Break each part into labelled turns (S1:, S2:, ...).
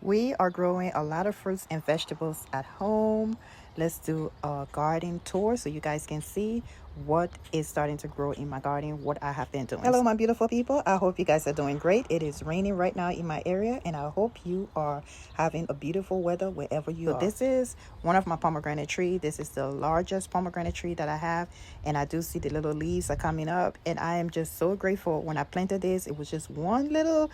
S1: We are growing a lot of fruits and vegetables at home. Let's do a garden tour so you guys can see what is starting to grow in my garden, what I have been doing. Hello, my beautiful people. I hope you guys are doing great. It is raining right now in my area, and I hope you are having a beautiful weather wherever you are. This is one of my pomegranate tree. This is the largest pomegranate tree that I have, and I do see the little leaves are coming up, and I am just so grateful. When I planted this, it was just one little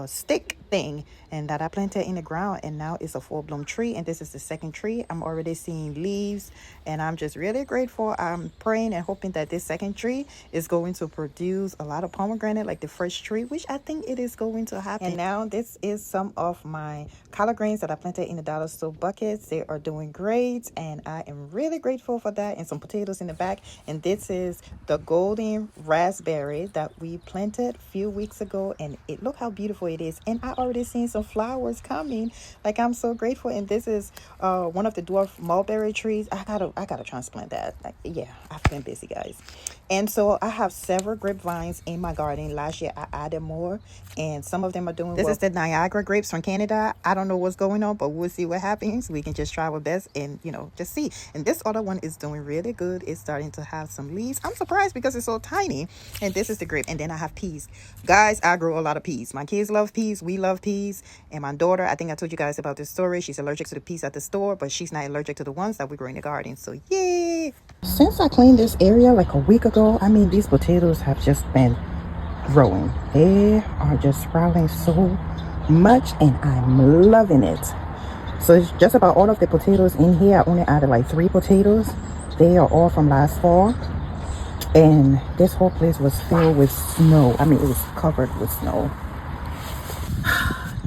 S1: stick thing and that I planted in the ground, and now it's a full-blown tree, and this is the second tree. I'm already seeing leaves, and I'm just really grateful. I'm praying and hoping that this second tree is going to produce a lot of pomegranate like the first tree, which I think it is going to happen. And now this is some of my collard greens that I planted in the dollar store buckets. They are doing great, and I am really grateful for that. And some potatoes in the back, and this is the golden raspberry that we planted a few weeks ago, and it look how beautiful it is. And I already seen some flowers coming, like I'm so grateful. And this is one of the dwarf mulberry trees. I gotta transplant that. Like, yeah, I've been busy, guys. And so I have several grapevines in my garden. Last year I added more, and some of them are doing well. This is the Niagara grapes from Canada. I don't know what's going on, but we'll see what happens. We can just try our best and just see. And this other one is doing really good. It's starting to have some leaves. I'm surprised because it's so tiny. And this is the grape. And then I have peas. Guys, I grow a lot of peas. My kids love peas. We love peas. And my daughter, I think I told you guys about this story. She's allergic to the peas at the store, but she's not allergic to the ones that we grow in the garden. So yay! Since I cleaned this area like a week ago, I mean, these potatoes have just been growing. They are just sprouting so much, and I'm loving it. So it's just about all of the potatoes in here. I only added like 3 potatoes. They are all from last fall, and this whole place was filled with snow. I mean, it was covered with snow.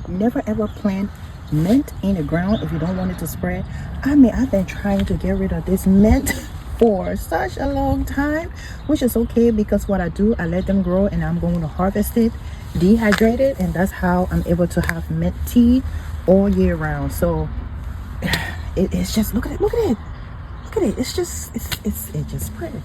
S1: Never ever plant mint in the ground if you don't want it to spread. I mean, I've been trying to get rid of this mint for such a long time, which is okay because what I do, I let them grow and I'm going to harvest it, dehydrate it, and that's how I'm able to have mint tea all year round. So it's just, look at it, it's just it just spread.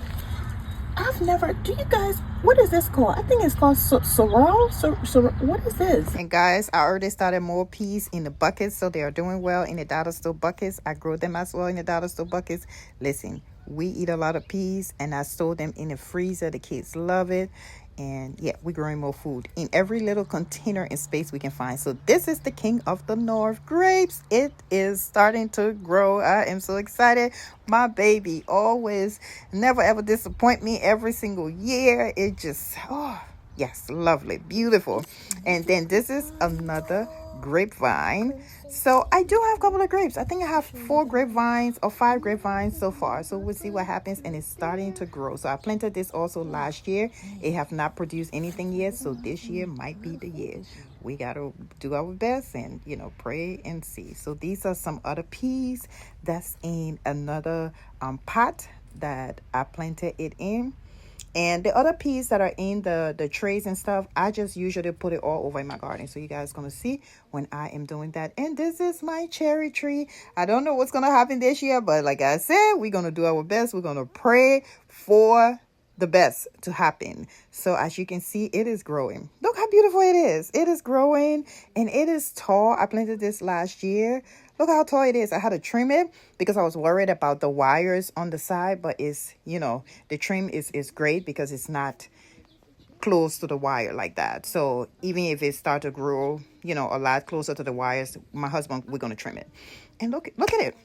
S1: I've never, do you guys, what is this called? I think it's called sorrel. What is this? And guys, I already started more peas in the buckets, so they are doing well in the dollar store buckets. I grow them as well in the dollar store buckets. Listen, we eat a lot of peas, and I store them in the freezer. The kids love it. And yeah, we're growing more food in every little container and space we can find. So this is the king of the north, grapes. It is starting to grow. I am so excited. My baby always never ever disappoint me every single year. It just, oh yes, lovely, beautiful. And then this is another grapevine. So I do have a couple of grapes. I think I have 4 grapevines or 5 grapevines so far. So we'll see what happens, and it's starting to grow. So I planted this also last year. It have not produced anything yet, so this year might be the year. We gotta do our best and pray and see. So these are some other peas that's in another pot that I planted it in. And the other peas that are in the trays and stuff, I just usually put it all over in my garden. So you guys going to see when I am doing that. And this is my cherry tree. I don't know what's going to happen this year, but like I said, we're going to do our best. We're going to pray for the best to happen. So as you can see, it is growing. Look how beautiful it is. It is growing, and it is tall. I planted this last year. Look how tall it is. I had to trim it because I was worried about the wires on the side, but it's, the trim is great because it's not close to the wire like that. So even if it start to grow, a lot closer to the wires, my husband, we're going to trim it. And look at it.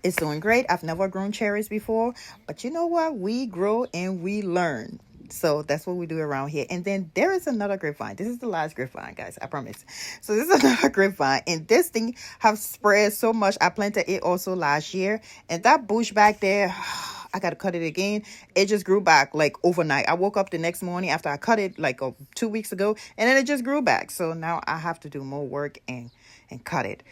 S1: It's doing great. I've never grown cherries before, but you know what? We grow and we learn. So that's what we do around here. And then there is another grapevine. This is the last grapevine, guys. I promise. So this is another grapevine. And this thing have spread so much. I planted it also last year. And that bush back there, I got to cut it again. It just grew back like overnight. I woke up the next morning after I cut it like 2 weeks ago. And then it just grew back. So now I have to do more work and cut it.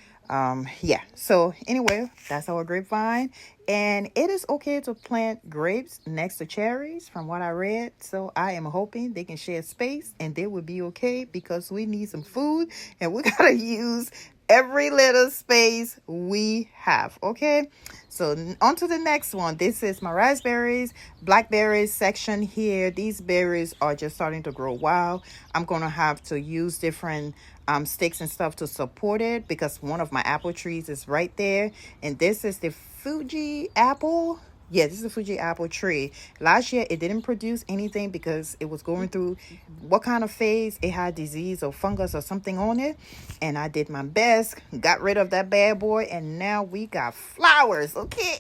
S1: Yeah, so anyway, that's our grapevine, and it is okay to plant grapes next to cherries from what I read. So I am hoping they can share space and they will be okay because we need some food and we gotta use every little space we have. Okay, so on to the next one. This is my raspberries, blackberries section here. These berries are just starting to grow wild. I'm gonna have to use different sticks and stuff to support it because one of my apple trees is right there. And this is the Fuji apple. Yeah, this is a Fuji apple tree. Last year, it didn't produce anything because it was going through what kind of phase? It had disease or fungus or something on it. And I did my best, got rid of that bad boy, and now we got flowers, okay?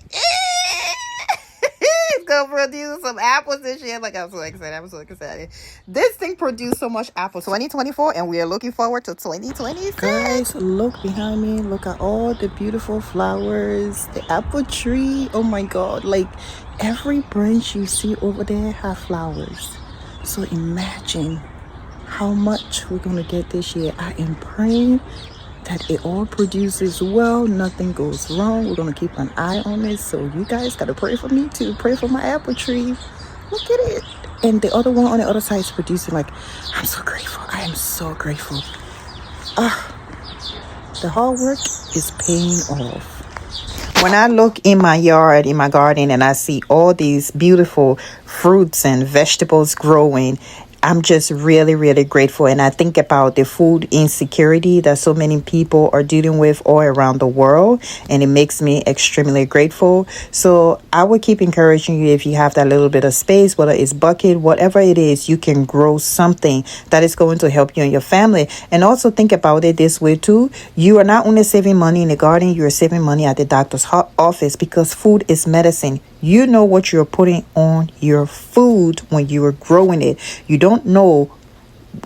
S1: It's gonna produce some apples this year. Like, I'm so excited. I'm so excited. This thing produced so much apples 2024, and we are looking forward to 2026. Guys, look behind me. Look at all the beautiful flowers. The apple tree. Oh my God. Like, every branch you see over there have flowers. So imagine how much we're gonna get this year. I am praying that it all produces well, nothing goes wrong. We're gonna keep an eye on it. So you guys gotta pray for me too. Pray for my apple tree. Look at it. And the other one on the other side is producing. Like, I'm so grateful. I am so grateful. The hard work is paying off. When I look in my yard, in my garden, and I see all these beautiful fruits and vegetables growing, I'm just really, really grateful. And I think about the food insecurity that so many people are dealing with all around the world. And it makes me extremely grateful. So I would keep encouraging you, if you have that little bit of space, whether it's bucket, whatever it is, you can grow something that is going to help you and your family. And also think about it this way too. You are not only saving money in the garden, you're saving money at the doctor's office, because food is medicine. You know what you're putting on your food when you are growing it. You don't know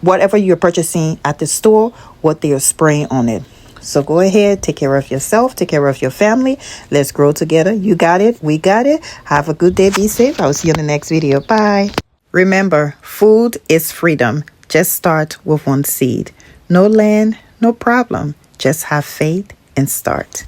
S1: whatever you're purchasing at the store, what they are spraying on it. So go ahead, take care of yourself, take care of your family. Let's grow together. You got it. We got it. Have a good day. Be safe. I'll see you in the next video. Bye. Remember, food is freedom. Just start with one seed. No land, no problem. Just have faith and start.